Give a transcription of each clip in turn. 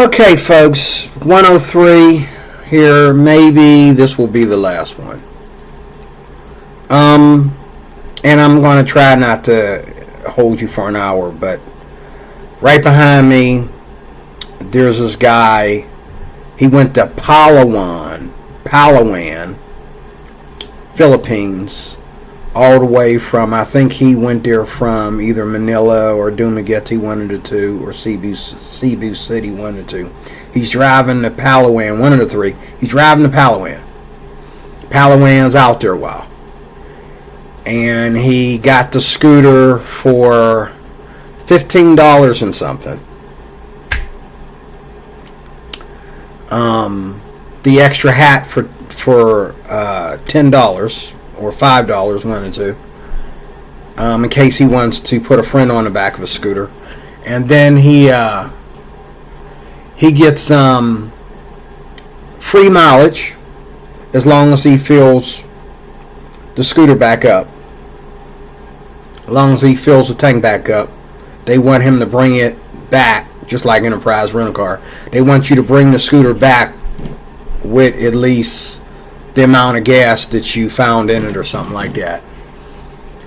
Okay, folks, 103 here. Maybe this will be the last one. And I'm going to try not to hold you for an hour, but right behind me, there's this guy. He went to Palawan, Philippines, all the way from, I think he went there from either Manila or Dumaguete 1 or 2, or Cebu City 1 or 2. He's driving to Palawan, 1 of the 3. He's driving to Palawan. Palawan's out there a while. And he got the scooter for $15 and something. The extra hat for $10 or $5, 1 or 2, in case he wants to put a friend on the back of a scooter. And then he gets free mileage as long as he fills the scooter back up. As long as he fills the tank back up, they want him to bring it back, just like Enterprise Rental Car. They want you to bring the scooter back with at least the amount of gas that you found in it or something like that.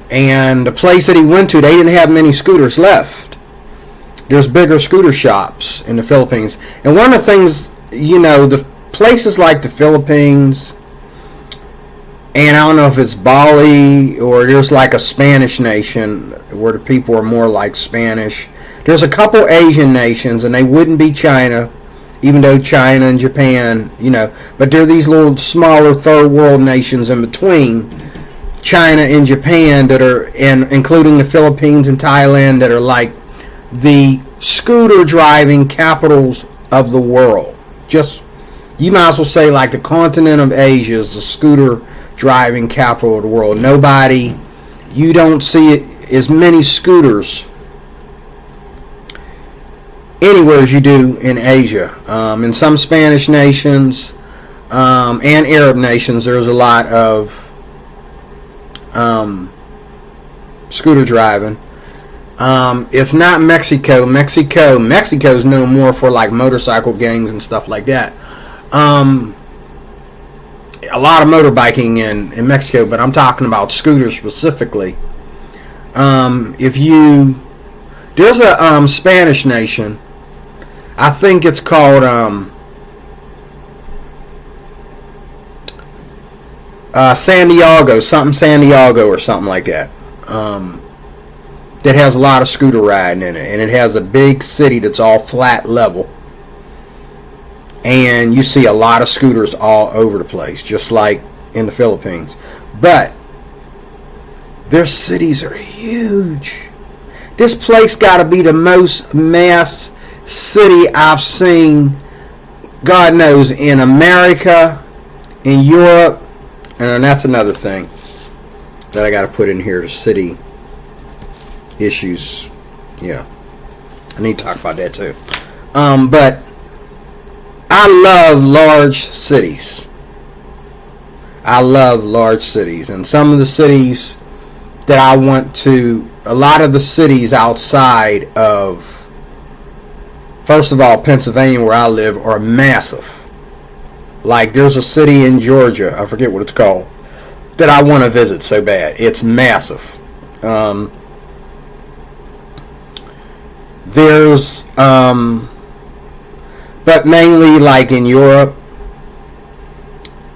And the place that he went to, they didn't have many scooters left. There's bigger scooter shops in the Philippines. And one of the things, the places like the Philippines, and I don't know if it's Bali or there's like a Spanish nation where the people are more like Spanish. There's a couple Asian nations, and they wouldn't be China, even though China and Japan, but there are these little smaller third world nations in between China and Japan that are, and including the Philippines and Thailand, that are like the scooter driving capitals of the world. Just, you might as well say like the continent of Asia is the scooter driving capital of the world. You don't see it as many scooters anywhere as you do in Asia. In some Spanish nations and Arab nations, there's a lot of scooter driving. It's not Mexico. Mexico's known more for like motorcycle gangs and stuff like that. A lot of motorbiking in Mexico, but I'm talking about scooters specifically. There's a Spanish nation. I think it's called San Diego or something like that. That has a lot of scooter riding in it, and it has a big city that's all flat level. And you see a lot of scooters all over the place, just like in the Philippines. But their cities are huge. This place got to be the most mass city I've seen, God knows, in America, in Europe, and that's another thing that I got to put in here, the city issues. Yeah, I need to talk about that too. But I love large cities. And some of the cities that I went to, a lot of the cities outside of, first of all, Pennsylvania, where I live, are massive. Like, there's a city in Georgia, I forget what it's called, that I want to visit so bad. It's massive. But mainly like in Europe.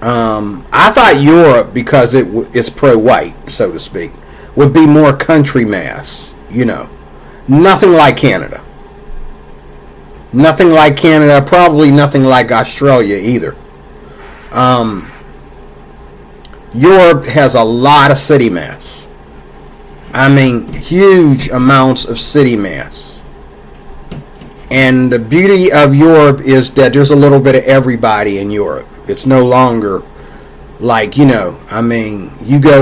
I thought Europe, because it's pro-white, so to speak, would be more country mass. Nothing like Canada. Probably nothing like Australia either. Europe has a lot of city mass. I mean, huge amounts of city mass. And the beauty of Europe is that there's a little bit of everybody in Europe. It's no longer like, you go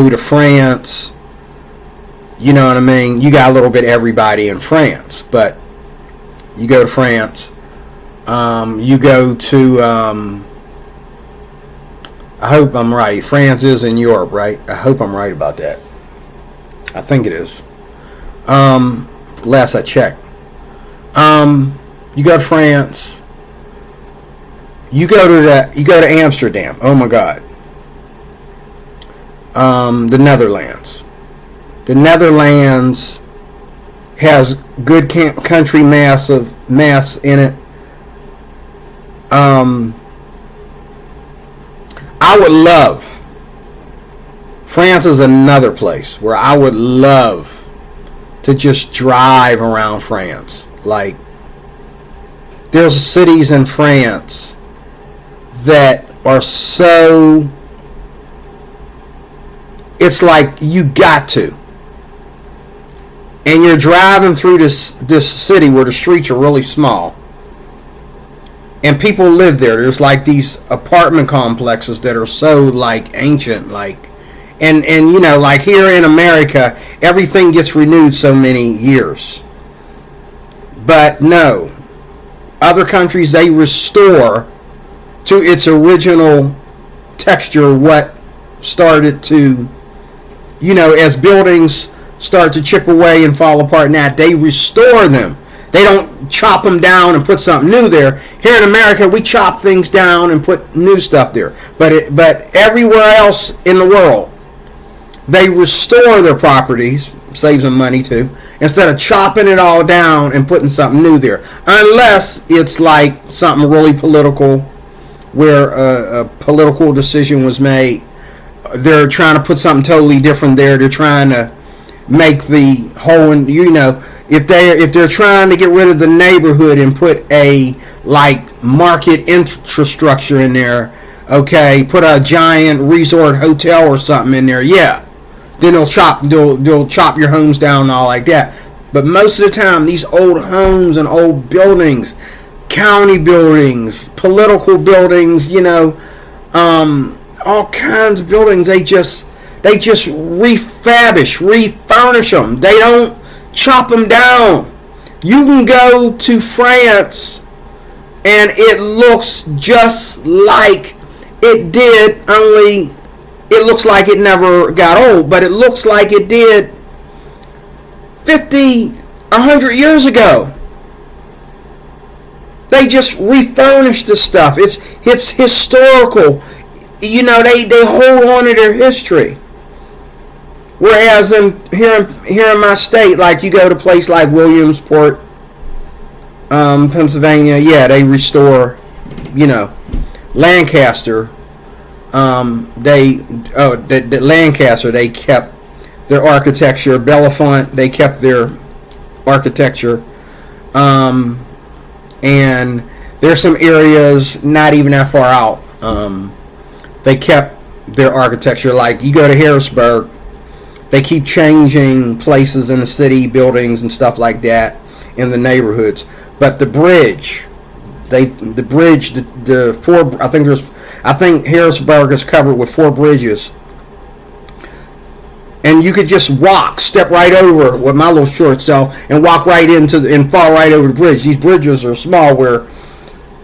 to France, you got a little bit of everybody in France. But you go to France, you go to, I hope I'm right, France is in Europe, right? I hope I'm right about that. I think it is. Last I checked. You go to France, You go to Amsterdam. Oh my God. The Netherlands. The Netherlands has good country mass in it. I would love. France is another place where I would love to just drive around France. Like, there's cities in France that are so, it's like you got to. And you're driving through this city where the streets are really small. And people live there. There's like these apartment complexes that are so like ancient, like, and you know, like here in America, everything gets renewed so many years. But no, other countries, they restore to its original texture what started to, you know, as buildings start to chip away and fall apart. Now they restore them. They don't chop them down and put something new there. Here in America, we chop things down and put new stuff there. But everywhere else in the world, they restore their properties, saves them money too, instead of chopping it all down and putting something new there. Unless it's like something really political, where a political decision was made. They're trying to put something totally different there. They're trying to make the whole, you know, if they're trying to get rid of the neighborhood and put a like market infrastructure in there, okay, put a giant resort hotel or something in there, yeah, then they'll chop your homes down and all like that. But most of the time, these old homes and old buildings, county buildings, political buildings, you know, all kinds of buildings, they just refurnish them. They don't chop them down. You can go to France and it looks just like it did, only it looks like it never got old, but it looks like it did 50, 100 years ago. They just refurnished the stuff. It's historical. You know, they hold on to their history. Whereas here in my state, like you go to a place like Williamsport, Pennsylvania, yeah, they restore, you know, Lancaster. Lancaster, they kept their architecture. Bellefonte, they kept their architecture. And there's some areas not even that far out. They kept their architecture. Like you go to Harrisburg, they keep changing places in the city, buildings and stuff like that in the neighborhoods. But the bridge, the four, I think Harrisburg is covered with 4 bridges. And you could just step right over with my little short self and walk right into and fall right over the bridge. These bridges are small where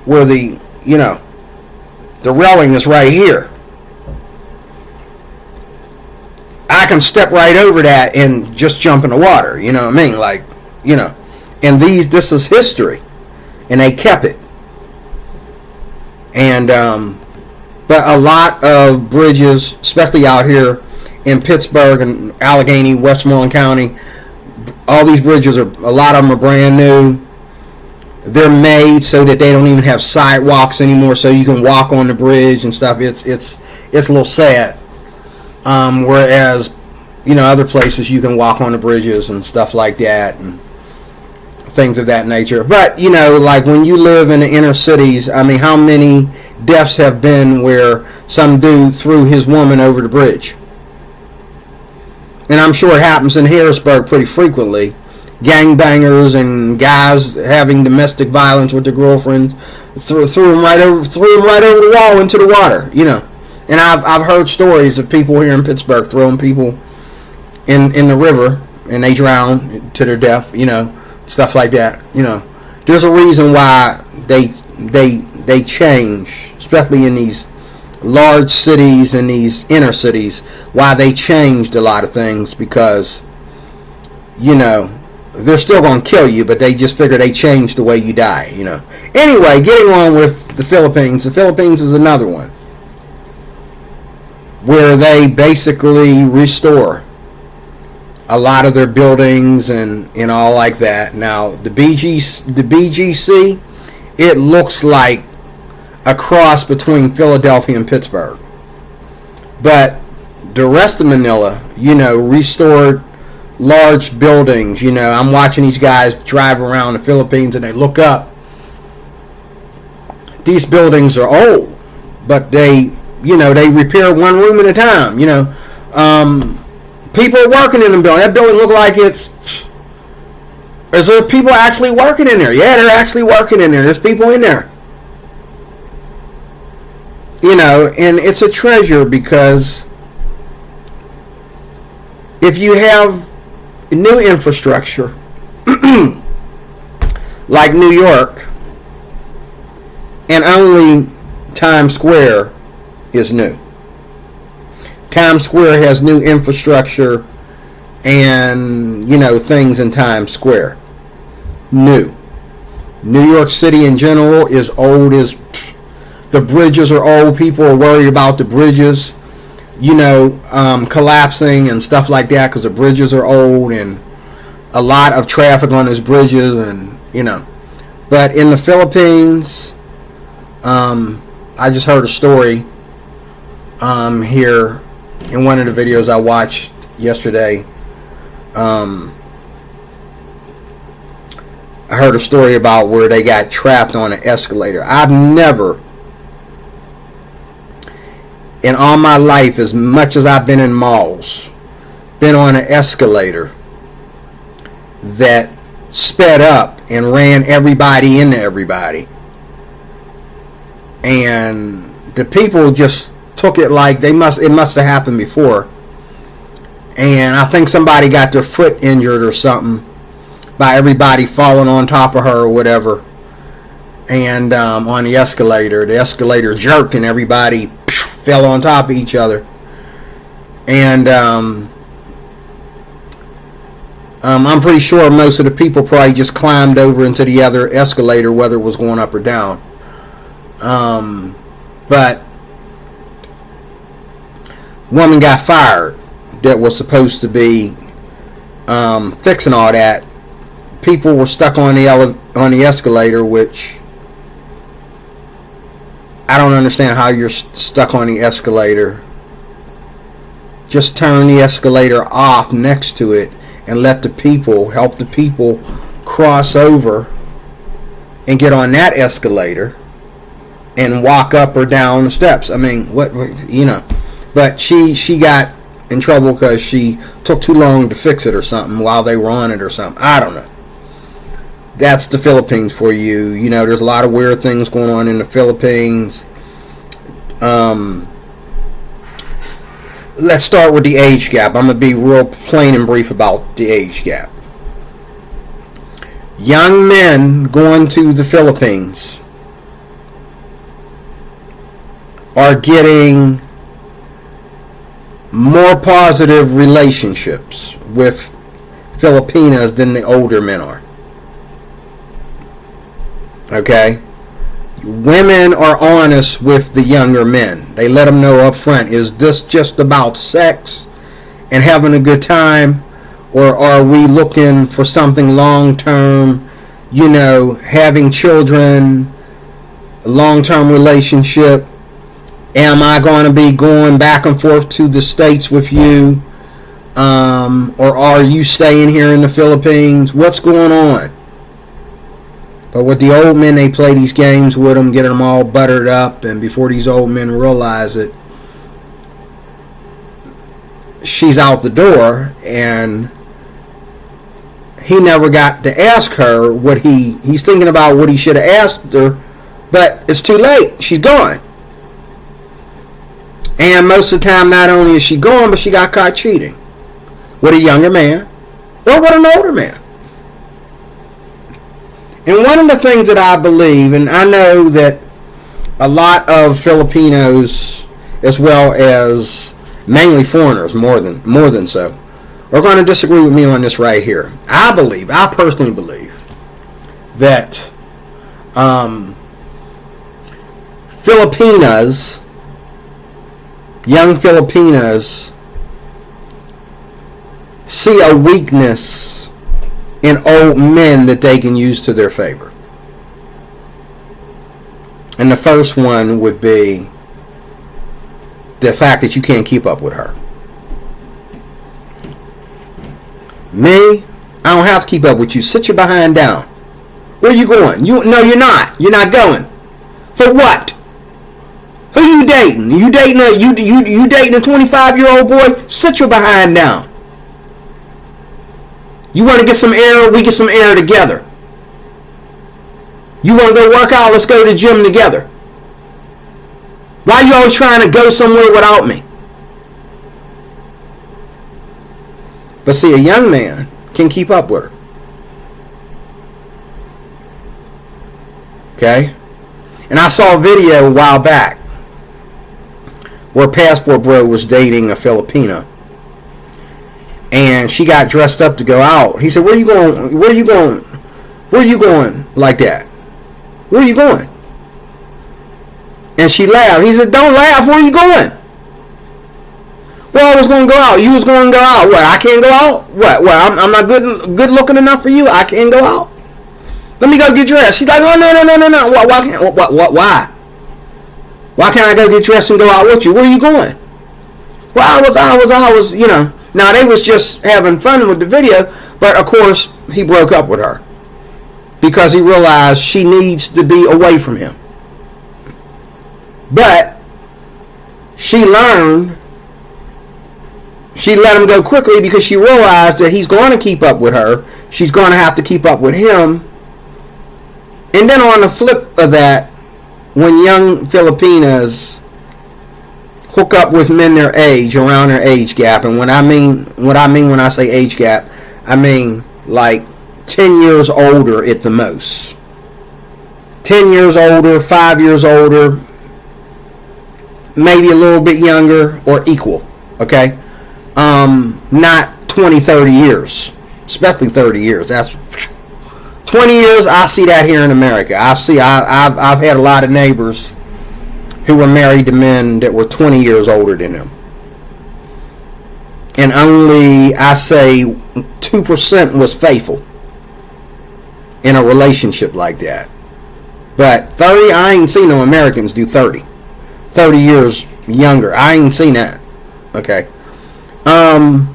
the, you know, the railing is right here. I can step right over that and just jump in the water, you know what I mean? Like, you know, and this is history, and they kept it. And, but a lot of bridges, especially out here in Pittsburgh and Allegheny, Westmoreland County, all these bridges a lot of them are brand new. They're made so that they don't even have sidewalks anymore, so you can walk on the bridge and stuff. It's a little sad. Whereas, you know, other places you can walk on the bridges and stuff like that and things of that nature. But, you know, like when you live in the inner cities, I mean, how many deaths have been where some dude threw his woman over the bridge? And I'm sure it happens in Harrisburg pretty frequently. Gangbangers and guys having domestic violence with their girlfriends threw them right over the wall into the water, you know. And I've heard stories of people here in Pittsburgh throwing people in the river and they drown to their death, you know, stuff like that. You know, there's a reason why they change, especially in these large cities and these inner cities, why they changed a lot of things, because, you know, they're still going to kill you, but they just figure they changed the way you die, you know. Anyway, getting on with the Philippines. The Philippines is another one where they basically restore a lot of their buildings and all like that. Now, the BGC, it looks like a cross between Philadelphia and Pittsburgh. But the rest of Manila, restored large buildings. I'm watching these guys drive around the Philippines and they look up. These buildings are old, but they repair one room at a time. People are working in the building. That building look like it's... Is there people actually working in there? Yeah, they're actually working in there. There's people in there. And it's a treasure because if you have new infrastructure like New York, and only Times Square is new. Times Square has new infrastructure and, things in Times Square. New. New York City in general is old as... The bridges are old. People are worried about the bridges, collapsing and stuff like that because the bridges are old and a lot of traffic on those bridges and, But in the Philippines, I just heard a story here in one of the videos I watched yesterday. I heard a story about where they got trapped on an escalator. I've never, in all my life, as much as I've been in malls, been on an escalator that sped up and ran everybody into everybody. And the people just took it like it must have happened before. And I think somebody got their foot injured or something by everybody falling on top of her or whatever. And on the escalator jerked and everybody fell on top of each other. And I'm pretty sure most of the people probably just climbed over into the other escalator, whether it was going up or down. But woman got fired that was supposed to be fixing all that. People were stuck on the escalator, which I don't understand how you're stuck on the escalator. Just turn the escalator off next to it and help the people cross over and get on that escalator and walk up or down the steps. I mean, But she got in trouble because she took too long to fix it or something while they were on it or something. I don't know. That's the Philippines for you. There's a lot of weird things going on in the Philippines. Let's start with the age gap. I'm going to be real plain and brief about the age gap. Young men going to the Philippines are getting more positive relationships with Filipinas than the older men are. Okay? Women are honest with the younger men. They let them know up front, is this just about sex and having a good time, or are we looking for something long term, having children, a long term relationship? Am I going to be going back and forth to the States with you? Or are you staying here in the Philippines? What's going on? But with the old men, they play these games with them, get them all buttered up, and before these old men realize it, she's out the door, and he never got to ask her what he's thinking about what he should have asked her, but it's too late. She's gone. And most of the time, not only is she gone, but she got caught cheating with a younger man or with an older man. And one of the things that I believe, and I know that a lot of Filipinos, as well as mainly foreigners, more than so, are going to disagree with me on this right here. I personally believe that Filipinas, young Filipinas, see a weakness in old men that they can use to their favor. And the first one would be the fact that you can't keep up with her. Me, I don't have to keep up with you. Sit your behind down. Where are you going? No, you're not. You're not going. For what? Who you dating? You dating a 25-year-old boy? Sit your behind down. You want to get some air? We get some air together. You want to go work out? Let's go to the gym together. Why are you always trying to go somewhere without me? But see, a young man can keep up with her. Okay? And I saw a video a while back where Passport Bro was dating a Filipina. And she got dressed up to go out. He said, where are you going? Where are you going? Where are you going like that? Where are you going? And she laughed. He said, don't laugh. Where are you going? Well, I was going to go out. You was going to go out. What? I can't go out? What? I'm not good looking enough for you? I can't go out? Let me go get dressed. She's like, oh, no. Why? Why can't I go get dressed and go out with you? Where are you going? Well, I was, you know. Now, they was just having fun with the video, but, of course, he broke up with her because he realized she needs to be away from him. But she learned, she let him go quickly because she realized that he's going to keep up with her. She's going to have to keep up with him. And then on the flip of that, when young Filipinas hook up with men their age, around their age gap, and what I mean when I say age gap, I mean like 10 years older at the most. 10 years older, 5 years older, maybe a little bit younger or equal, okay? Not 20, 30 years, especially 30 years. That's 20 years. I see that here in America. I've had a lot of neighbors who were married to men that were 20 years older than them. And only, I say, 2% was faithful in a relationship like that. But 30, I ain't seen no Americans do 30. 30 years younger. I ain't seen that. Okay. I'm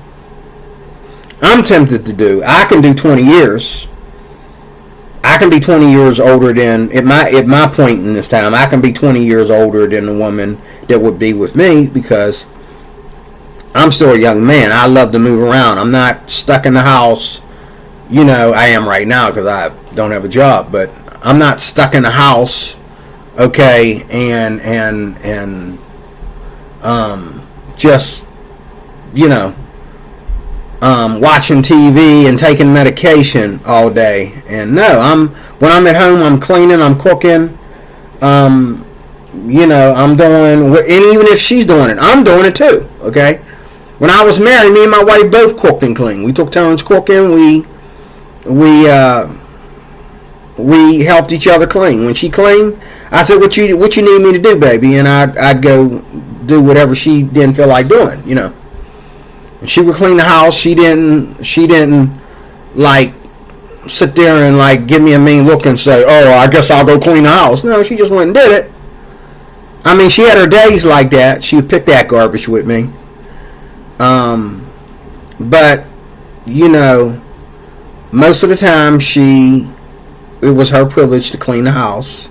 tempted to do. I can do 20 years. I can be 20 years older than, at my point in this time, I can be 20 years older than the woman that would be with me because I'm still a young man. I love to move around. I'm not stuck in the house. You know, I am right now because I don't have a job, but I'm not stuck in the house, okay, and just, you know, watching TV and taking medication all day. And no, when I'm at home, I'm cleaning, I'm cooking, you know, I'm doing, and even if she's doing it, I'm doing it too, okay? When I was married, me and my wife both cooked and cleaned. We took turns cooking. We helped each other clean. When she cleaned, I said, "What you need me to do, baby?" And I'd go do whatever she didn't feel like doing, you know. And she would clean the house. She didn't like sit there and like give me a mean look and say, "Oh, I guess I'll go clean the house." No, she just went and did it. I mean, she had her days like that. She would pick that garbage with me. But you know, most of the time it was her privilege to clean the house,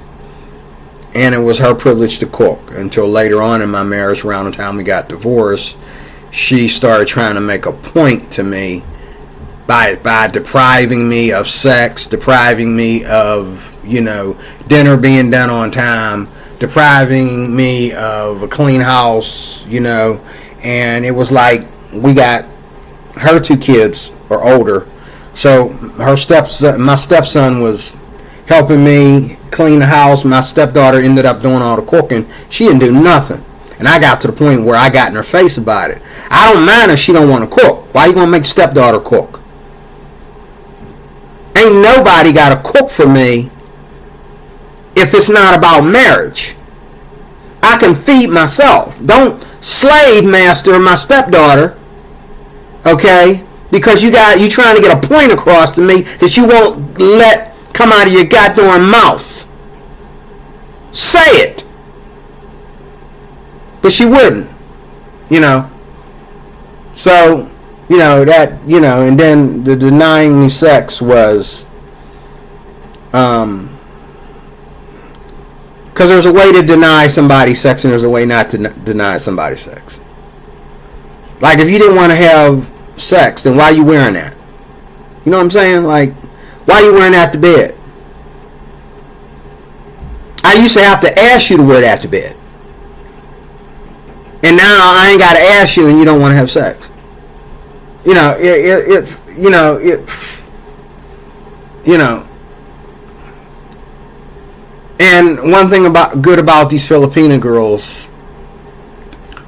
and it was her privilege to cook. Until later on in my marriage, around the time we got divorced, she started trying to make a point to me by depriving me of sex, depriving me of, you know, dinner being done on time, depriving me of a clean house, you know. And it was like, we got, her two kids are older, so my stepson was helping me clean the house. My stepdaughter ended up doing all the cooking. She didn't do nothing. And I got to the point where I got in her face about it. I don't mind if she don't want to cook. Why you gonna make stepdaughter cook? Ain't nobody got to cook for me if it's not about marriage. I can feed myself. Don't slave master my stepdaughter, okay? Because you trying to get a point across to me that you won't let come out of your goddamn mouth. Say it. But she wouldn't, you know. So, you know, that, you know, and then the denying me sex was, because there's a way to deny somebody sex and there's a way not to deny somebody sex. Like, if you didn't want to have sex, then why are you wearing that? You know what I'm saying? Like, why are you wearing that to bed? I used to have to ask you to wear that to bed. And now I ain't got to ask you and you don't want to have sex. You know, it's, you know, you know. And one thing good about these Filipina girls,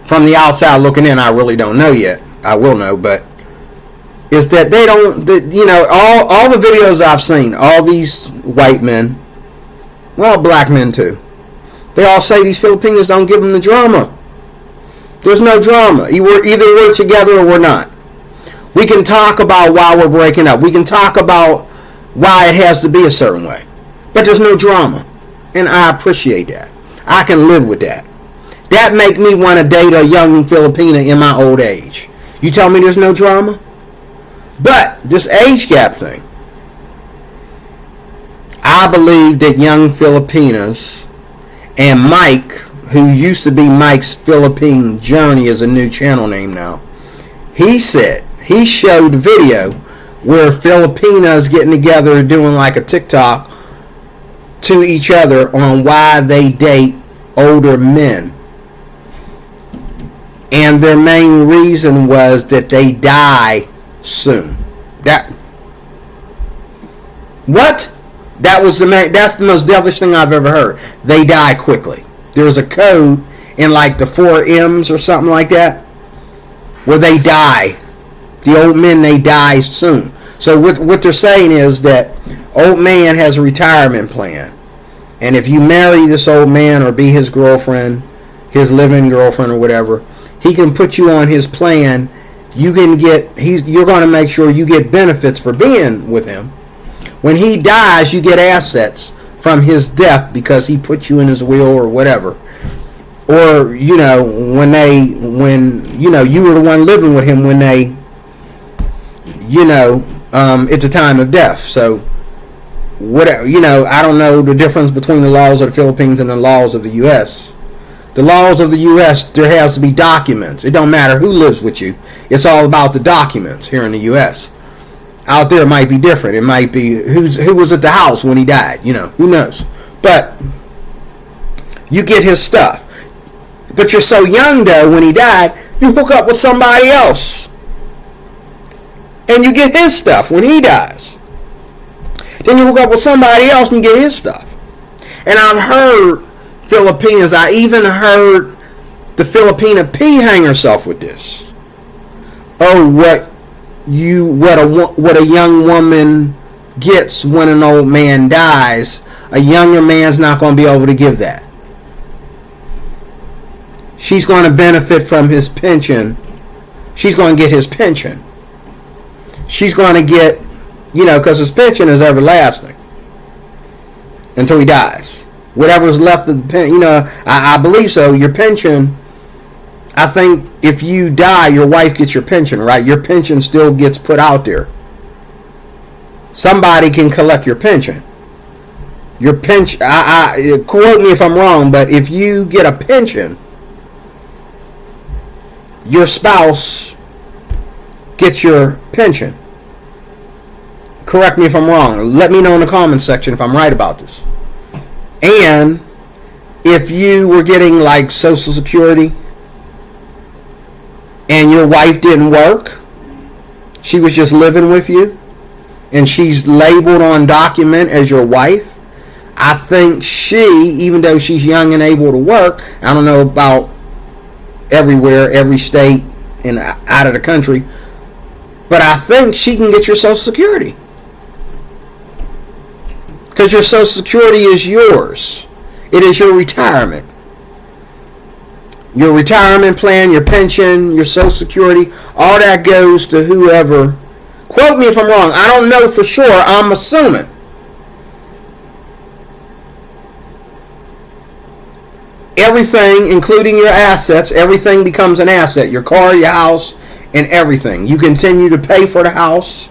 from the outside looking in, I really don't know yet. I will know, but is that they don't, you know, all the videos I've seen, all these white men, well, black men too, they all say these Filipinos don't give them the drama. There's no drama. Either we're together or we're not. We can talk about why we're breaking up. We can talk about why it has to be a certain way. But there's no drama. And I appreciate that. I can live with that. That make me want to date a young Filipina in my old age. You tell me there's no drama? But this age gap thing, I believe that young Filipinas and Mike, who used to be Mike's Philippine Journey, is a new channel name now. He showed a video where Filipinas getting together doing like a TikTok to each other on why they date older men. And their main reason was that they die soon. That's the most devilish thing I've ever heard. They die quickly. There's a code in like the 4 M's or something like that where they die. The old men, they die soon. So what they're saying is that old man has a retirement plan. And if you marry this old man or be his girlfriend, his living girlfriend or whatever, he can put you on his plan. You're going to make sure you get benefits for being with him. When he dies, you get assets from his death because he put you in his will or whatever. Or, you know, when you know, you were the one living with him when they, you know, at the time of death. So, whatever, you know, I don't know the difference between the laws of the Philippines and the laws of the U.S. The laws of the U.S., there has to be documents. It don't matter who lives with you. It's all about the documents here in the U.S. Out there it might be different. It might be who was at the house when he died. You know, who knows? But you get his stuff. But you're so young, though, when he died, you hook up with somebody else. And you get his stuff when he dies. Then you hook up with somebody else and get his stuff. And I've heard Filipinas, I even heard the Filipina P hang herself with this. Oh, what a young woman gets when an old man dies, a younger man's not going to be able to give that. She's going to benefit from his pension. She's going to get his pension. She's going to get, you know, because his pension is everlasting until he dies. Whatever's left of the pension, you know, I believe so. Your pension, I think if you die, your wife gets your pension, right? Your pension still gets put out there. Somebody can collect your pension. Your pension, quote me if I'm wrong, but if you get a pension, your spouse gets your pension. Correct me if I'm wrong. Let me know in the comments section if I'm right about this. And if you were getting like Social Security and your wife didn't work, she was just living with you, and she's labeled on document as your wife, I think she, even though she's young and able to work, I don't know about everywhere, every state and out of the country, but I think she can get your Social Security. Because your Social Security is yours. It is your retirement. Your retirement plan, your pension, your Social Security, all that goes to whoever. Quote me if I'm wrong. I don't know for sure. I'm assuming. Everything, including your assets, everything becomes an asset. Your car, your house, and everything. You continue to pay for the house.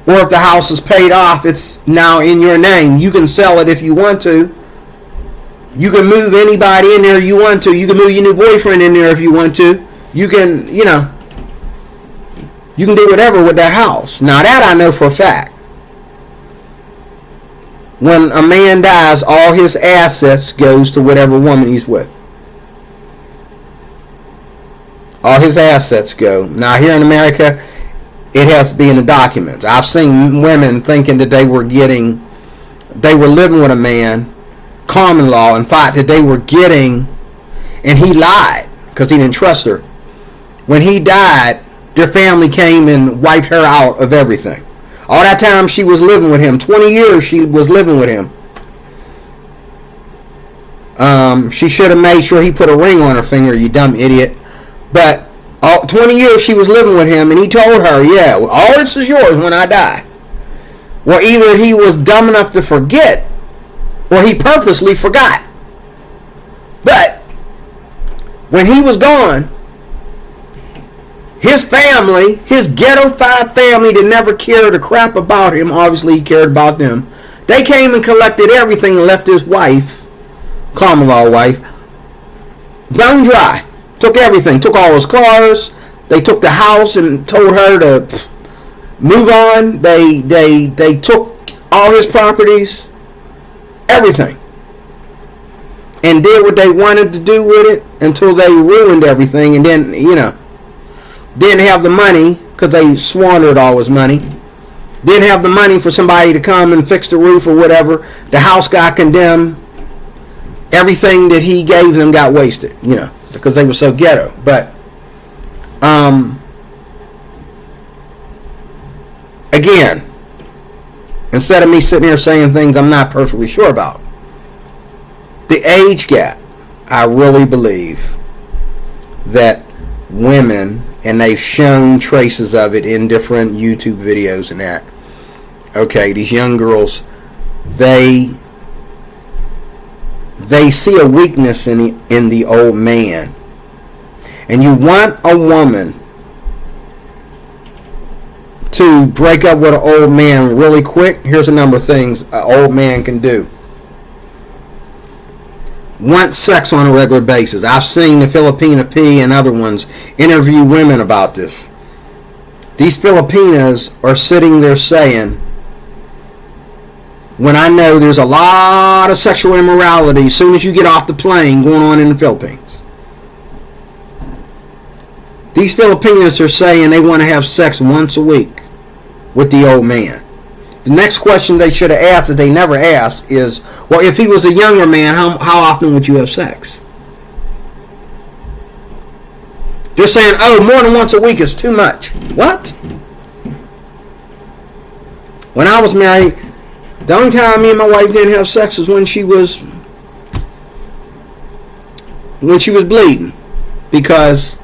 Or if the house is paid off, it's now in your name. You can sell it if you want to. You can move anybody in there you want to. You can move your new boyfriend in there if you want to. You can, you can do whatever with that house. Now that I know for a fact. When a man dies, all his assets goes to whatever woman he's with. All his assets go. Now here in America, it has to be in the documents. I've seen women thinking that they were living with a man, common law, and thought that they were getting, and he lied because he didn't trust her. When he died, their family came and wiped her out of everything. All that time she was living with him, 20 years she was living with him. She should have made sure he put a ring on her finger, you dumb idiot. But 20 years she was living with him, and he told her, yeah, all this is yours when I die. Well, either he was dumb enough to forget, or he purposely forgot. But when he was gone, his family, his ghetto-fied family that never cared a crap about him, obviously he cared about them, they came and collected everything and left his wife, common law wife, bone dry. Took everything. Took all his cars. They took the house and told her to move on. They took all his properties, everything, and did what they wanted to do with it until they ruined everything, and then, didn't have the money because they squandered all his money. Didn't have the money for somebody to come and fix the roof or whatever. The house got condemned. Everything that he gave them got wasted, because they were so ghetto. But again, instead of me sitting here saying things I'm not perfectly sure about, the age gap, I really believe that women, and they've shown traces of it in different YouTube videos and that, okay, these young girls, they see a weakness in the old man. And you want a woman to break up with an old man really quick. Here's a number of things an old man can do. Want sex on a regular basis. I've seen the Filipina P and other ones interview women about this. These Filipinas are sitting there saying, when I know there's a lot of sexual immorality as soon as you get off the plane going on in the Philippines. These Filipinas are saying they want to have sex once a week with the old man. The next question they should have asked that they never asked is, well, if he was a younger man, how often would you have sex? They're saying, oh, more than once a week is too much. What? When I was married, the only time me and my wife didn't have sex was when she was bleeding, because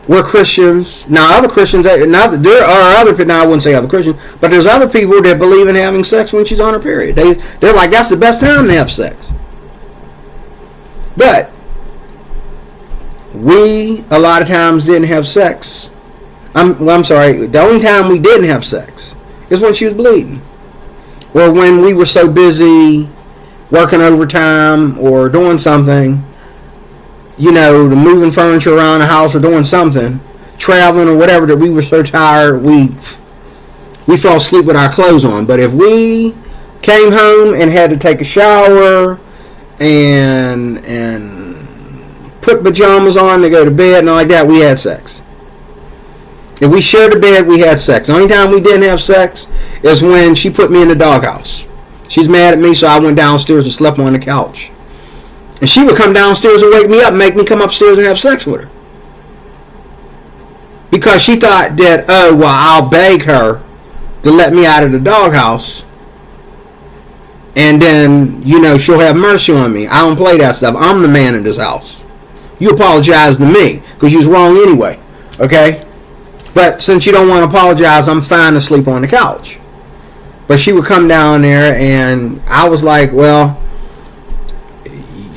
we're Christians. Now, other Christians, there are other, now I wouldn't say other Christians, but there's other people that believe in having sex when she's on her period. They're like, that's the best time to have sex. But we, a lot of times, didn't have sex. I'm sorry, the only time we didn't have sex is when she was bleeding. Or when we were so busy working overtime or doing something, moving furniture around the house or doing something, traveling or whatever, that we were so tired we fell asleep with our clothes on. But if we came home and had to take a shower and put pajamas on to go to bed and all like that, we had sex. If we shared a bed, we had sex. The only time we didn't have sex is when she put me in the doghouse. She's mad at me, so I went downstairs and slept on the couch. And she would come downstairs and wake me up and make me come upstairs and have sex with her. Because she thought that, oh, well, I'll beg her to let me out of the doghouse. And then, she'll have mercy on me. I don't play that stuff. I'm the man in this house. You apologize to me because you was wrong anyway. Okay? But since you don't want to apologize, I'm fine to sleep on the couch. But she would come down there, and I was like, well,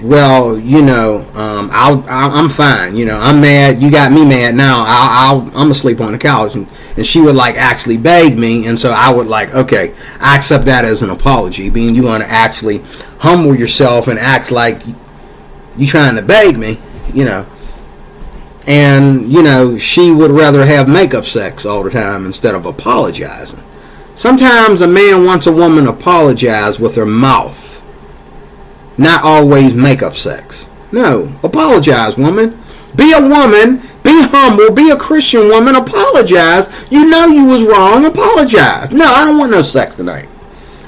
I'm fine. I'm mad. You got me mad now. I'm gonna sleep on the couch, and she would like actually beg me, and so I would like, okay, I accept that as an apology, being you want to actually humble yourself and act like you trying to beg me, And she would rather have makeup sex all the time instead of apologizing. Sometimes a man wants a woman to apologize with her mouth. Not always makeup sex. No, apologize, woman. Be a woman. Be humble. Be a Christian woman. Apologize. You know you was wrong. Apologize. No, I don't want no sex tonight.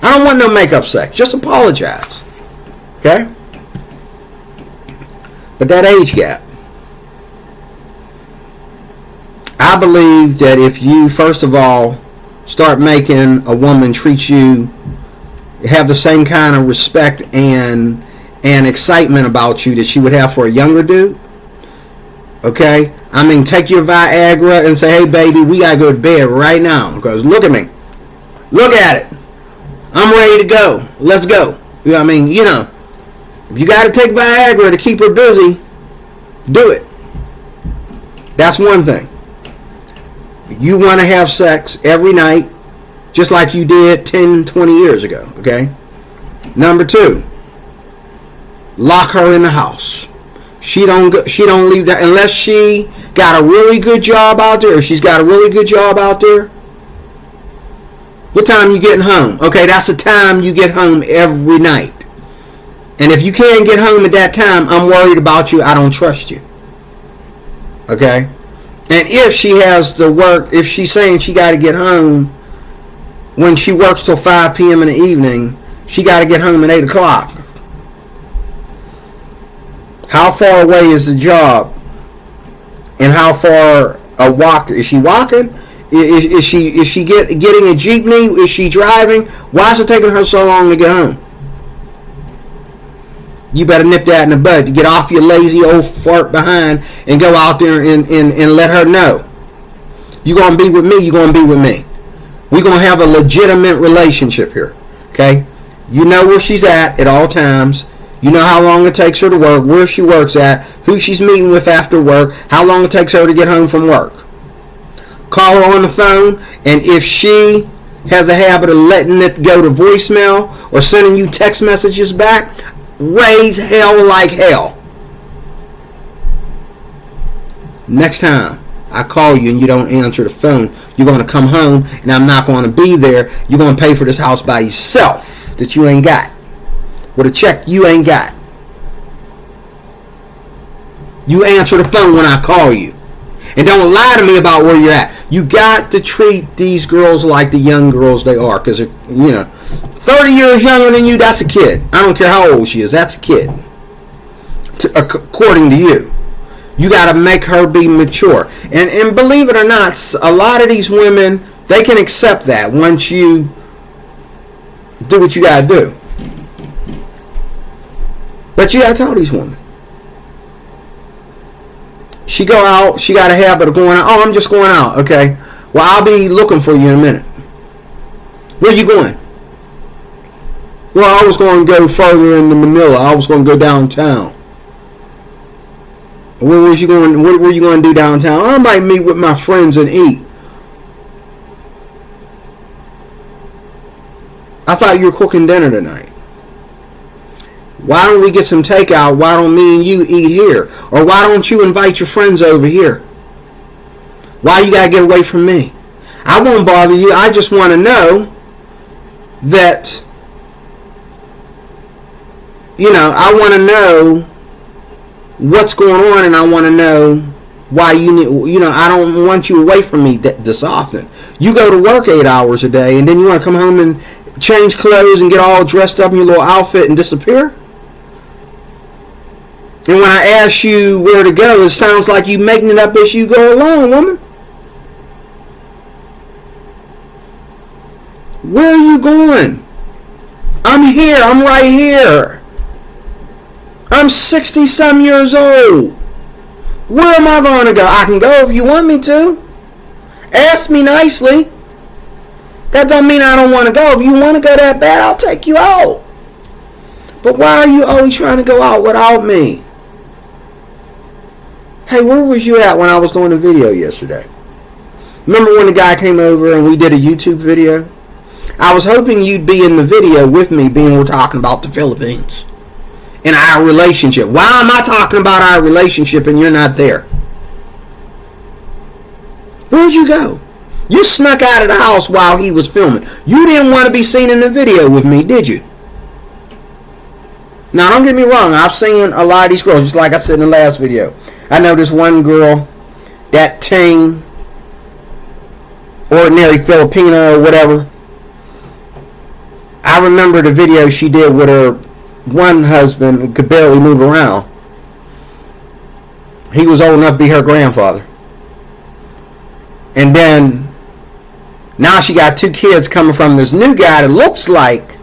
I don't want no makeup sex. Just apologize. Okay? But that age gap. I believe that if you, first of all, start making a woman treat you, have the same kind of respect and excitement about you that she would have for a younger dude. Okay? I mean, take your Viagra and say, hey, baby, we got to go to bed right now. Because look at me. Look at it. I'm ready to go. Let's go. I mean, if you got to take Viagra to keep her busy, do it. That's one thing. You want to have sex every night, just like you did 10, 20 years ago, okay? Number 2, lock her in the house. She don't leave that unless she got a really good job out there. If she's got a really good job out there, what time you getting home? Okay, that's the time you get home every night. And if you can't get home at that time, I'm worried about you. I don't trust you. Okay? And if she has to work, if she's saying she got to get home when she works till 5 p.m. in the evening, she got to get home at 8 o'clock. How far away is the job? And how far a walk? Is she walking? Is she getting a jeepney? Is she driving? Why is it taking her so long to get home? You better nip that in the bud to get off your lazy old fart behind and go out there and let her know. You're going to be with me, you're going to be with me. We're going to have a legitimate relationship here. Okay? You know where she's at all times. You know how long it takes her to work, where she works at, who she's meeting with after work, how long it takes her to get home from work. Call her on the phone, and if she has a habit of letting it go to voicemail or sending you text messages back, raise hell like hell. Next time I call you and you don't answer the phone, you're going to come home and I'm not going to be there. You're going to pay for this house by yourself that you ain't got. With a check you ain't got. You answer the phone when I call you. And don't lie to me about where you're at. You got to treat these girls like the young girls they are. Because, 30 years younger than you, that's a kid. I don't care how old she is. That's a kid. According to you. You got to make her be mature. And believe it or not, a lot of these women, they can accept that once you do what you got to do. But you got to tell these women. She go out, she got a habit of going out. Oh, I'm just going out. Okay. Well, I'll be looking for you in a minute. Where you going? Well, I was going to go further into Manila. I was going to go downtown. Where was you going? What were you going to do downtown? I might meet with my friends and eat. I thought you were cooking dinner tonight. Why don't we get some takeout? Why don't me and you eat here? Or why don't you invite your friends over here? Why you got to get away from me? I won't bother you. I just want to know that, I want to know what's going on, and I want to know why you need, I don't want you away from me this often. You go to work 8 hours a day, and then you want to come home and change clothes and get all dressed up in your little outfit and disappear? And when I ask you where to go, it sounds like you making it up as you go along, woman. Where are you going? I'm here. I'm right here. I'm 60-some years old. Where am I going to go? I can go if you want me to. Ask me nicely. That don't mean I don't want to go. If you want to go that bad, I'll take you out. But why are you always trying to go out without me? Hey, where was you at when I was doing the video yesterday? Remember when the guy came over and we did a YouTube video? I was hoping you'd be in the video with me, being we're talking about the Philippines and our relationship. Why am I talking about our relationship and you're not there? Where'd you go? You snuck out of the house while he was filming. You didn't want to be seen in the video with me, did you? Now, don't get me wrong. I've seen a lot of these girls, just like I said in the last video. I know this one girl, that Ting, ordinary Filipina or whatever. I remember the video she did with her one husband who could barely move around. He was old enough to be her grandfather. And then, now she got 2 kids coming from this new guy that looks like,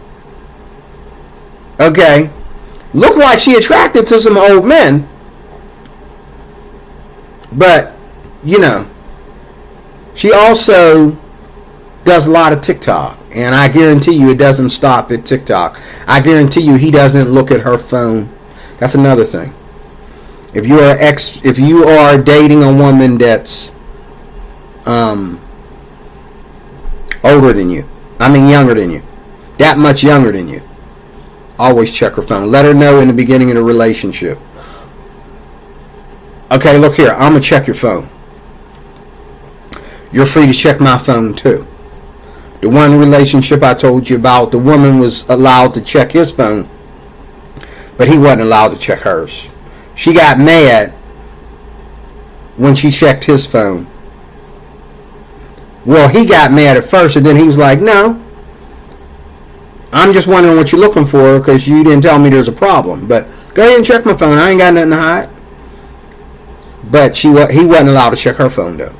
looked like she attracted to some old men. But, she also does a lot of TikTok. And I guarantee you it doesn't stop at TikTok. I guarantee you he doesn't look at her phone. That's another thing. If you are dating a woman that's older than you, younger than you, that much younger than you, always check her phone. Let her know in the beginning of the relationship. Okay, look here, I'm going to check your phone. You're free to check my phone too. The one relationship I told you about, the woman was allowed to check his phone, but he wasn't allowed to check hers. She got mad when she checked his phone. Well, he got mad at first, and then he was like, no, I'm just wondering what you're looking for because you didn't tell me there's a problem. But go ahead and check my phone. I ain't got nothing to hide. But he wasn't allowed to check her phone, though.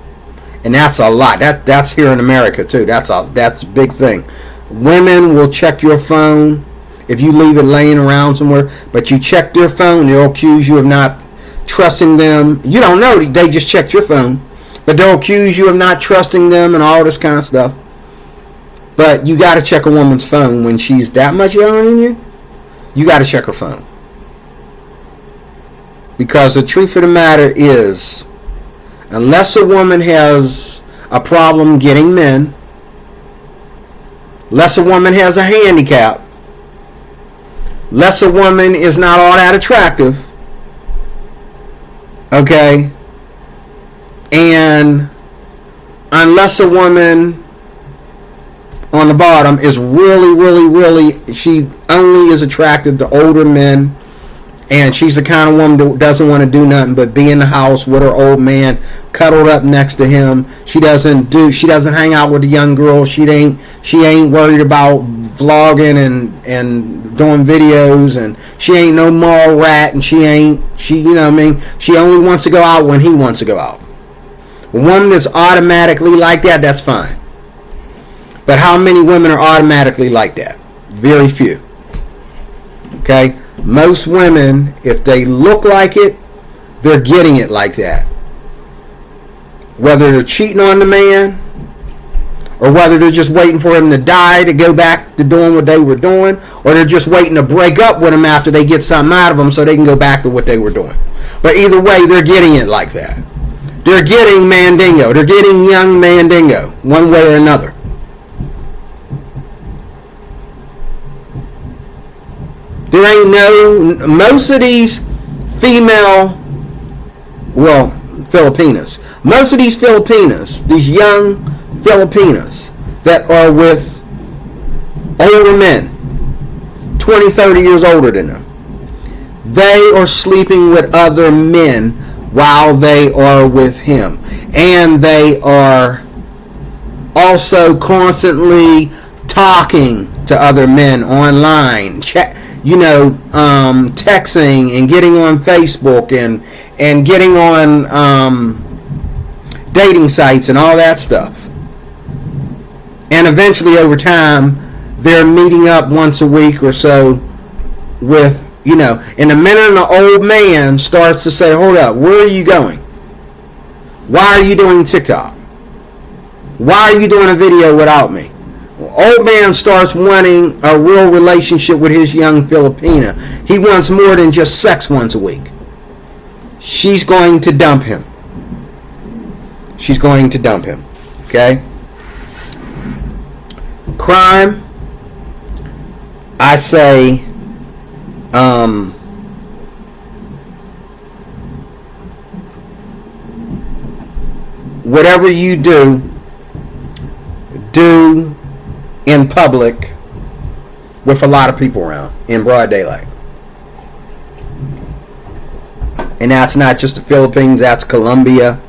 And that's a lot. That's here in America, too. That's a big thing. Women will check your phone if you leave it laying around somewhere. But you check their phone, they'll accuse you of not trusting them. You don't know. They just checked your phone. But they'll accuse you of not trusting them and all this kind of stuff. But you got to check a woman's phone when she's that much younger than you. You got to check her phone. Because the truth of the matter is, unless a woman has a problem getting men, unless a woman has a handicap, unless a woman is not all that attractive, okay, and unless a woman on the bottom is really, she only is attracted to older men, and she's the kind of woman that doesn't want to do nothing but be in the house with her old man, cuddled up next to him. She doesn't hang out with the young girls. She ain't worried about vlogging and doing videos, and she ain't no mall rat, and she only wants to go out when he wants to go out. A woman that's automatically like that, that's fine. But how many women are automatically like that? Very few. Okay? Most women, if they look like it, they're getting it like that. Whether they're cheating on the man, or whether they're just waiting for him to die to go back to doing what they were doing, or they're just waiting to break up with him after they get something out of him so they can go back to what they were doing. But either way, they're getting it like that. They're getting Mandingo. They're getting young Mandingo, one way or another. There ain't most of these Filipinas, most of these Filipinas, these young Filipinas that are with older men, 20, 30 years older than them, they are sleeping with other men while they are with him. And they are also constantly talking to other men online, texting and getting on Facebook and getting on dating sites and all that stuff. And eventually over time, they're meeting up once a week or so with, You know, and the minute an old man starts to say, hold up, where are you going? Why are you doing TikTok? Why are you doing a video without me? Old man starts wanting a real relationship with his young Filipina. He wants more than just sex once a week. She's going to dump him. She's going to dump him. Okay? Crime, I say, whatever you do in public with a lot of people around in broad daylight. And that's not just the Philippines, that's Colombia,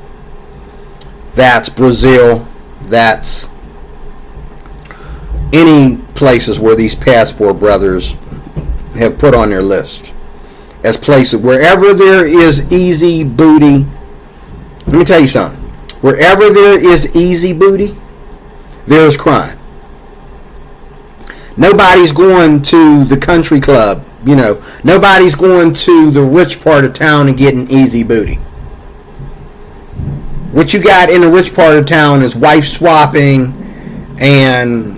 that's Brazil, that's any places where these passport brothers have put on their list as places. Wherever there is easy booty, let me tell you something. Wherever there is easy booty, there's crime. Nobody's going to the country club, you know. Nobody's going to the rich part of town and getting easy booty. What you got in the rich part of town is wife swapping and,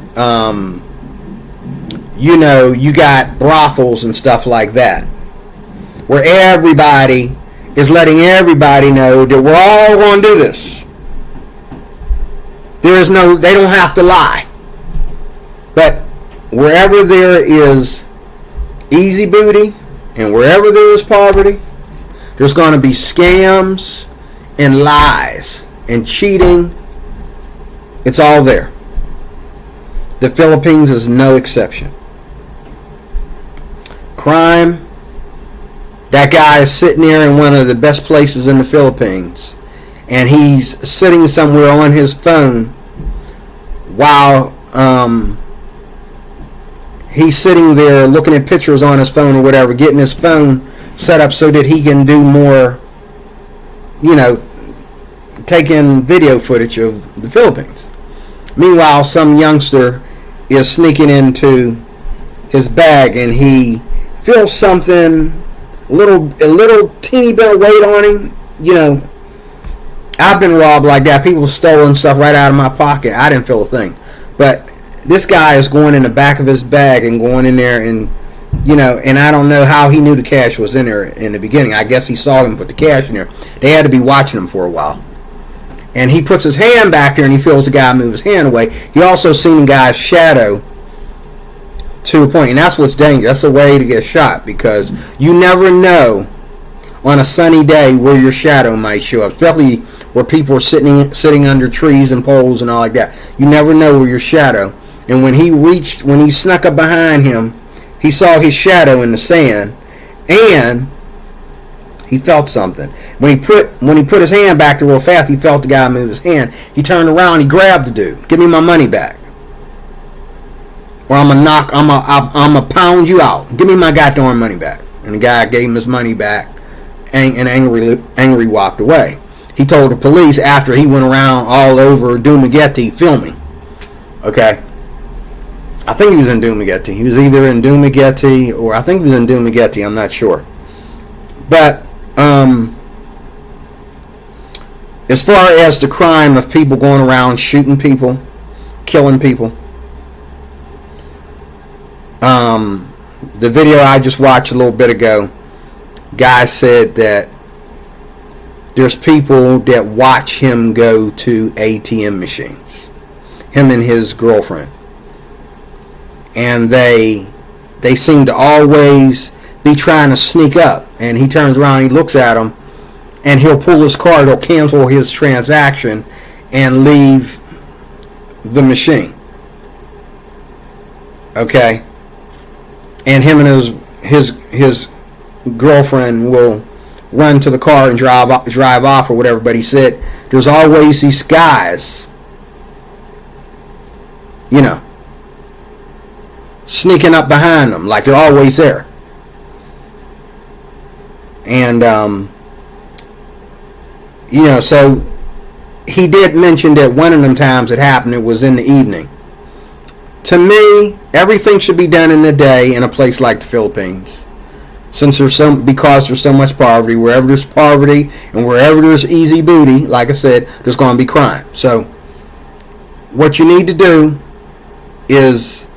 you know, you got brothels and stuff like that. Where everybody is letting everybody know that we're all going to do this. There is no, they don't have to lie. But wherever there is easy booty and wherever there is poverty, there's going to be scams and lies and cheating. It's all there. The Philippines is no exception. Crime, that guy is sitting there in one of the best places in the Philippines, and he's sitting somewhere on his phone while he's sitting there looking at pictures on his phone or whatever, getting his phone set up so that he can do more, you know, taking video footage of the Philippines. Meanwhile, some youngster is sneaking into his bag and he feels something, a little teeny bit of weight on him. You know, I've been robbed like that. People stolen stuff right out of my pocket. I didn't feel a thing. But this guy is going in the back of his bag and going in there and, you know, and I don't know how he knew the cash was in there in the beginning. I guess he saw him put the cash in there. They had to be watching him for a while. And he puts his hand back there and he feels the guy move his hand away. He also seen the guy's shadow to a point. And that's what's dangerous. That's a way to get shot, because you never know on a sunny day where your shadow might show up, especially where people are sitting under trees and poles and all like that. You never know where your shadow. And when he snuck up behind him, he saw his shadow in the sand, and he felt something. When he put his hand back there real fast, he felt the guy move his hand. He turned around, he grabbed the dude. Give me my money back, or I'm gonna pound you out. Give me my goddamn money back. And the guy gave him his money back, and angry walked away. He told the police after he went around all over Dumaguete filming. Okay. I think he was in Dumaguete. He was either in Dumaguete or I think he was in Dumaguete. I'm not sure. But as far as the crime of people going around shooting people, killing people, the video I just watched a little bit ago, guy said that there's people that watch him go to ATM machines, him and his girlfriend. And they seem to always be trying to sneak up. And he turns around, he looks at them, and he'll pull his card, he'll cancel his transaction, and leave the machine. Okay? And him and his girlfriend will run to the car and drive off or whatever. But he said there's always these guys, you know, sneaking up behind them, like they're always there. And you know, so he did mention that one of them times it happened, it was in the evening. To me, everything should be done in the day in a place like the Philippines. because there's so much poverty. Wherever there's poverty and wherever there's easy booty, like I said, there's going to be crime. So what you need to do is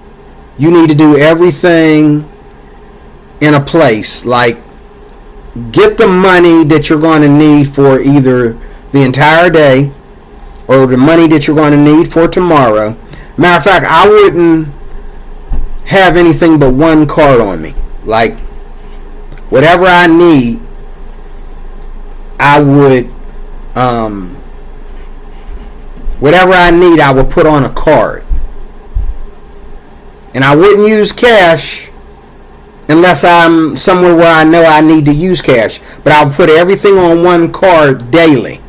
you need to do everything in a place, like get the money that you're going to need for either the entire day or the money that you're going to need for tomorrow. Matter of fact, I wouldn't have anything but one card on me. Like, whatever I need, I would, I would put on a card. And I wouldn't use cash unless I'm somewhere where I know I need to use cash. But I'll put everything on one card daily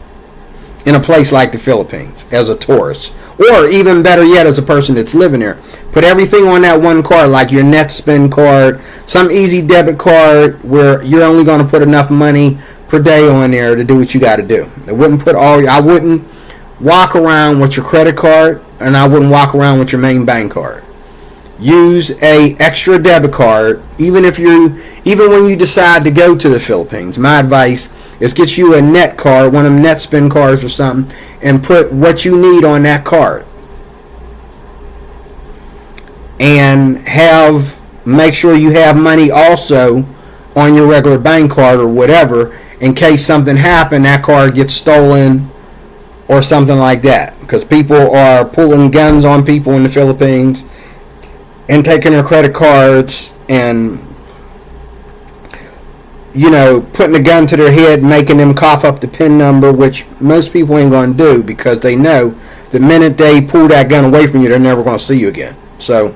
in a place like the Philippines as a tourist. Or even better yet, as a person that's living there. Put everything on that one card, like your NetSpend card, some easy debit card where you're only going to put enough money per day on there to do what you got to do. I wouldn't walk around with your credit card, and I wouldn't walk around with your main bank card. Use a extra debit card, even when you decide to go to the Philippines. My advice is get you a net card, one of them NetSpend cards or something, and put what you need on that card. And make sure you have money also on your regular bank card or whatever, in case something happened, that card gets stolen or something like that. Because people are pulling guns on people in the Philippines and taking their credit cards and, putting a gun to their head, making them cough up the PIN number, which most people ain't going to do because they know the minute they pull that gun away from you, they're never going to see you again. So,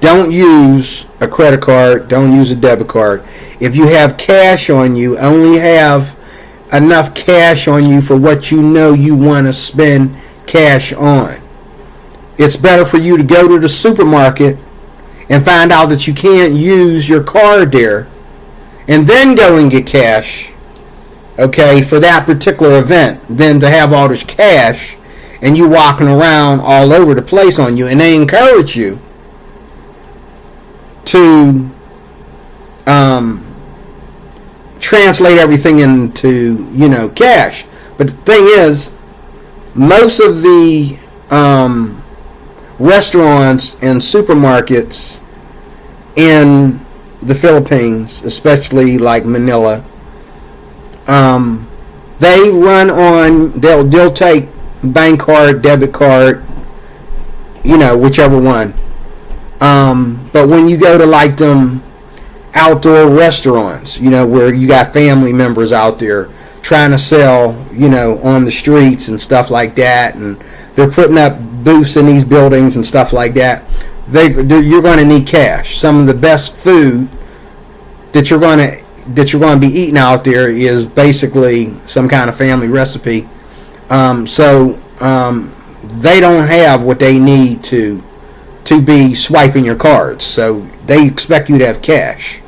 don't use a credit card. Don't use a debit card. If you have cash on you, only have enough cash on you for what you know you want to spend cash on. It's better for you to go to the supermarket and find out that you can't use your card there and then go and get cash, okay, for that particular event, than to have all this cash and you walking around all over the place on you. And they encourage you to translate everything into, cash. But the thing is, most of the restaurants and supermarkets in the Philippines, especially like Manila, they run on, they'll take bank card, debit card, whichever one. But when you go to like them outdoor restaurants, where you got family members out there trying to sell, on the streets and stuff like that, and they're putting up booths in these buildings and stuff like that, you're going to need cash. Some of the best food that you're going to be eating out there is basically some kind of family recipe. So they don't have what they need to be swiping your cards. So they expect you to have cash.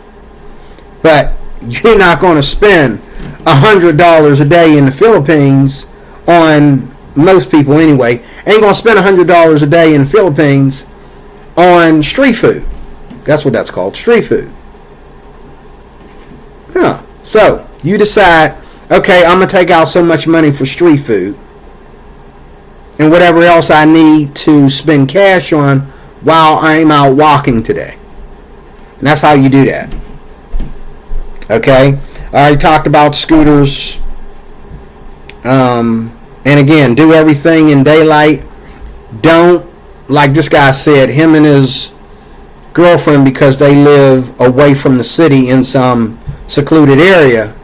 But you're not going to spend $100 a day in the Philippines on, most people anyway, ain't going to spend $100 a day in the Philippines on street food. That's what that's called, street food. Huh. So you decide, okay, I'm going to take out so much money for street food and whatever else I need to spend cash on while I'm out walking today. And that's how you do that. Okay? I already talked about scooters. And again, do everything in daylight. Don't, like this guy said, him and his girlfriend, because they live away from the city in some secluded area,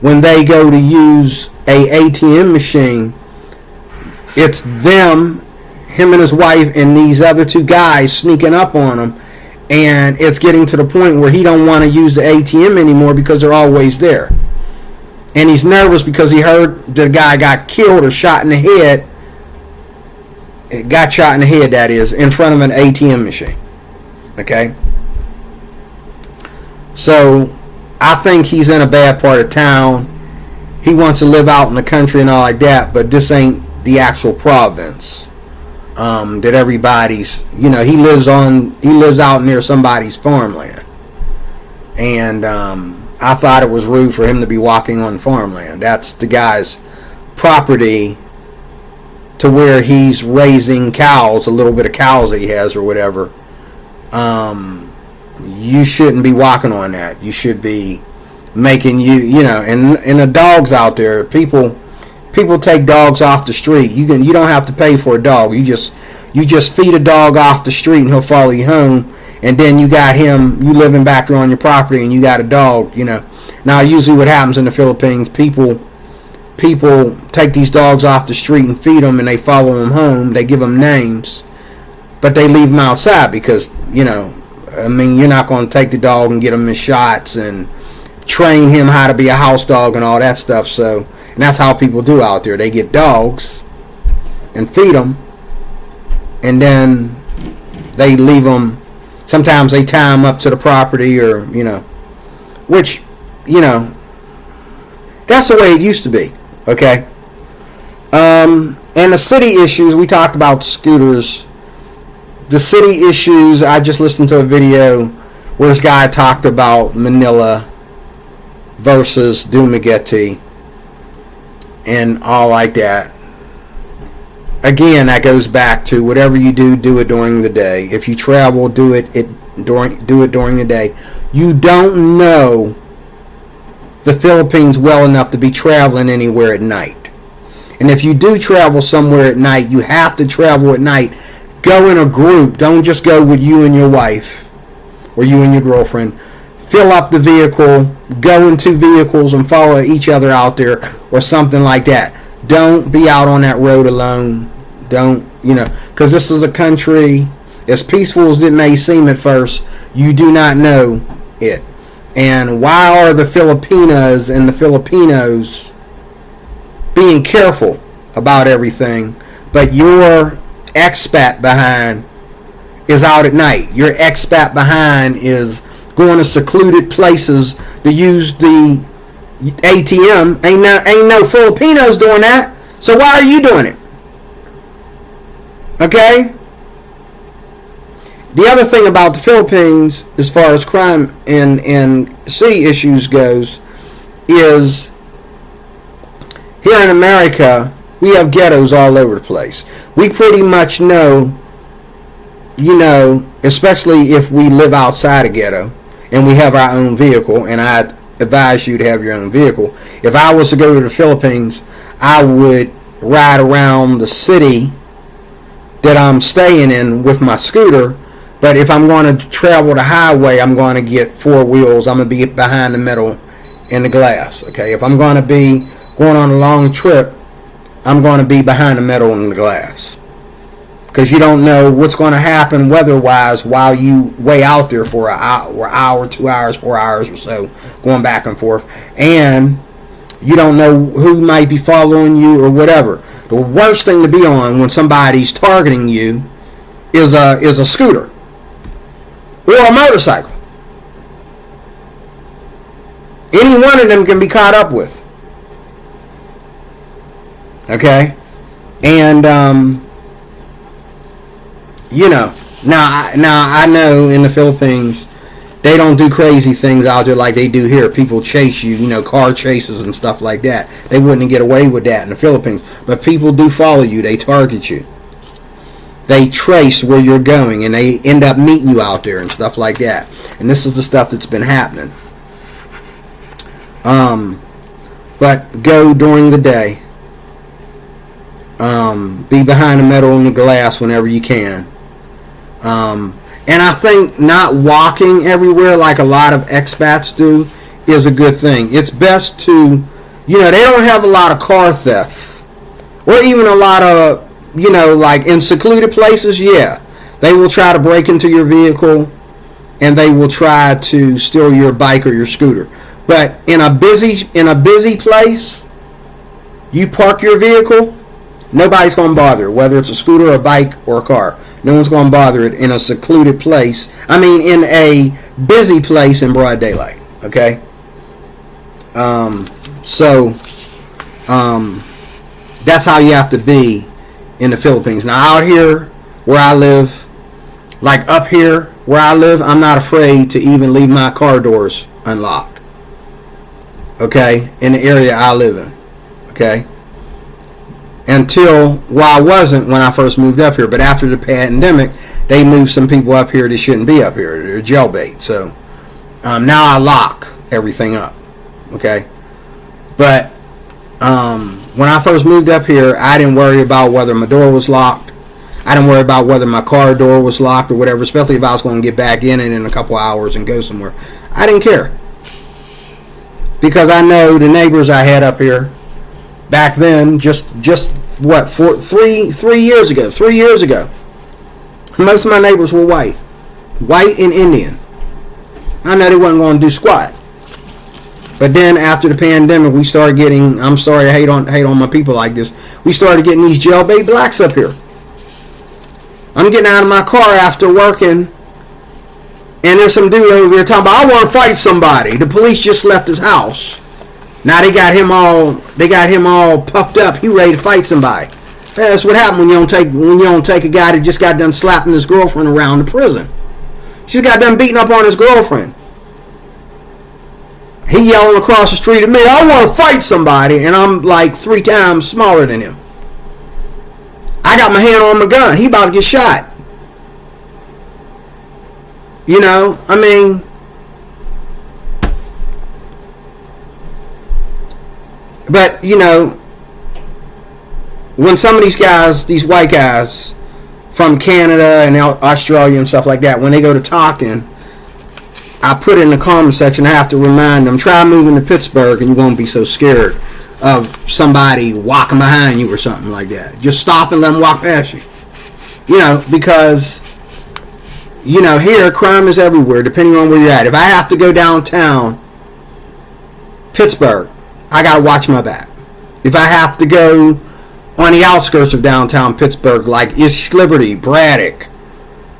when they go to use a ATM machine, it's them, him and his wife, and these other two guys sneaking up on him, and it's getting to the point where he don't want to use the ATM anymore because they're always there. And he's nervous because he heard the guy got killed or shot in the head. Got shot in the head, that is, in front of an ATM machine. Okay? So, I think he's in a bad part of town. He wants to live out in the country and all like that, but this ain't the actual province. that everybody's, he lives out near somebody's farmland. And I thought it was rude for him to be walking on farmland. That's the guy's property, to where he's raising cows, a little bit of cows that he has or whatever. You shouldn't be walking on that. You should be making and the dogs out there, people take dogs off the street. You don't have to pay for a dog. You just feed a dog off the street and he'll follow you home. And then you got him, you living back there on your property, and you got a dog, Now usually what happens in the Philippines, people take these dogs off the street and feed them, and they follow them home. They give them names, but they leave them outside because, you're not going to take the dog and get him in shots and train him how to be a house dog and all that stuff. So, and that's how people do out there. They get dogs and feed them, and then they leave them. Sometimes they tie them up to the property, or, which, that's the way it used to be. Okay. And the city issues, we talked about scooters. The city issues, I just listened to a video where this guy talked about Manila versus Dumaguete and all like that. Again, that goes back to whatever you do it during the day. If you travel, do it during the day. You don't know the Philippines well enough to be traveling anywhere at night. And if you do travel somewhere at night, you have to travel at night. Go in a group. Don't just go with you and your wife or you and your girlfriend. Fill up the vehicle. Go in 2 vehicles and follow each other out there or something like that. Don't be out on that road alone. Don't, because this is a country, as peaceful as it may seem at first, you do not know it. And why are the Filipinas and the Filipinos being careful about everything, but your expat behind is out at night? Your expat behind is going to secluded places to use the ATM. Ain't no Filipinos doing that. So why are you doing it? Okay? The other thing about the Philippines, as far as crime and city issues goes, is here in America, we have ghettos all over the place. We pretty much know, especially if we live outside a ghetto and we have our own vehicle, and I advise you to have your own vehicle. If I was to go to the Philippines, I would ride around the city that I'm staying in with my scooter. But if I'm going to travel the highway, I'm going to get 4 wheels. I'm going to be behind the middle in the glass. Okay, if I'm going to be going on a long trip, I'm going to be behind the middle in the glass, because you don't know what's going to happen weather-wise while you way out there for an hour, 2 hours, 4 hours or so, going back and forth, and you don't know who might be following you or whatever. The worst thing to be on when somebody's targeting you is a scooter or a motorcycle. Any one of them can be caught up with. Okay? And now I know in the Philippines they don't do crazy things out there like they do here. People chase you, car chases and stuff like that. They wouldn't get away with that in the Philippines. But people do follow you. They target you. They trace where you're going, and they end up meeting you out there and stuff like that. And this is the stuff that's been happening. But go during the day. Be behind the metal and the glass whenever you can. And I think not walking everywhere like a lot of expats do is a good thing. It's best to, they don't have a lot of car theft. Or even a lot of, like in secluded places, yeah. They will try to break into your vehicle and they will try to steal your bike or your scooter. But in a busy place, you park your vehicle, nobody's going to bother, whether it's a scooter, a bike, or a car. No one's going to bother it in a secluded place. I mean, in a busy place in broad daylight. Okay? So, that's how you have to be in the Philippines. Now out here where I live, like up here where I live, I'm not afraid to even leave my car doors unlocked. Okay, in the area I live in. Okay. Well, I wasn't when I first moved up here, but after the pandemic, they moved some people up here that shouldn't be up here. They're jailbait. So now I lock everything up. Okay. But when I first moved up here, I didn't worry about whether my door was locked. I didn't worry about whether my car door was locked or whatever, especially if I was going to get back in it in a couple hours and go somewhere. I didn't care. Because I know the neighbors I had up here back then, just what, 3 years ago, 3 years ago, most of my neighbors were white and Indian. I know they wasn't going to do squat. But then after the pandemic, we started getting, I'm sorry, I hate on my people like this, we started getting these jailbait blacks up here. I'm getting out of my car after working, and there's some dude over here talking about, I want to fight somebody. The police just left his house. Now they got him all puffed up. He ready to fight somebody. That's what happened when you don't take a guy that just got done slapping his girlfriend around the prison. She just got done beating up on his girlfriend. He yelling across the street at me, I want to fight somebody, and I'm like 3 times smaller than him. I got my hand on my gun. He about to get shot. You know, I mean, but, you know, when some of these guys, these white guys from Canada and Australia and stuff like that, when they go to talking, I put in the comment section, I have to remind them, try moving to Pittsburgh and you won't be so scared of somebody walking behind you or something like that. Just stop and let them walk past you. You know, because, you know, here crime is everywhere depending on where you're at. If I have to go downtown Pittsburgh, I got to watch my back. If I have to go on the outskirts of downtown Pittsburgh, like East Liberty, Braddock,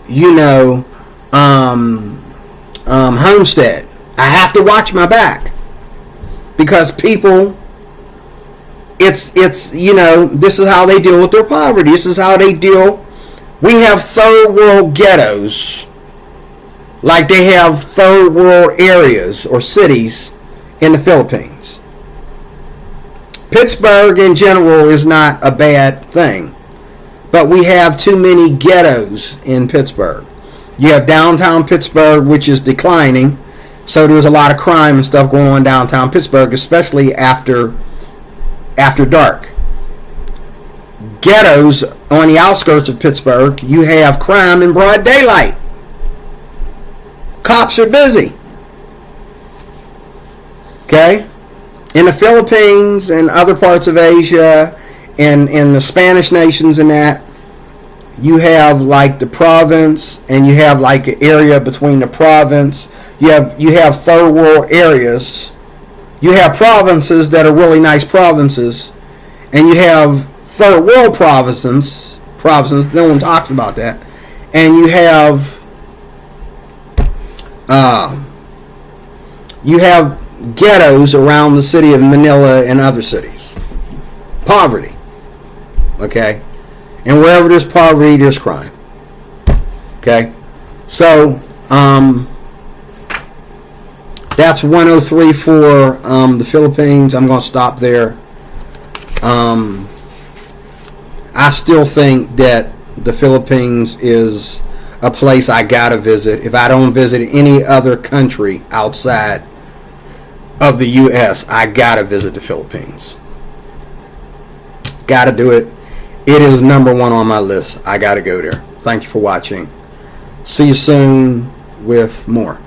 you know, Homestead, I have to watch my back. Because people, it's you know, this is how they deal with their poverty. This is how they deal. We have third world ghettos, like they have third world areas or cities in the Philippines. Pittsburgh in general is not a bad thing, but we have too many ghettos in Pittsburgh. You have downtown Pittsburgh, which is declining, so there's a lot of crime and stuff going on downtown Pittsburgh, especially after dark. Ghettos on the outskirts of Pittsburgh, you have crime in broad daylight. Cops are busy. Okay? In the Philippines and other parts of Asia and in the Spanish nations and that, you have like the province and you have like an area between the province. You have third world areas. You have provinces that are really nice provinces, and you have third world provinces. No one talks about that. And you have ghettos around the city of Manila and other cities. Poverty. Okay? And wherever there's poverty, there's crime. Okay? So, that's 103 for the Philippines. I'm going to stop there. I still think that the Philippines is a place I got to visit. If I don't visit any other country outside of the U.S., I got to visit the Philippines. Got to do it. It is number 1 on my list. I got to go there. Thank you for watching. See you soon with more.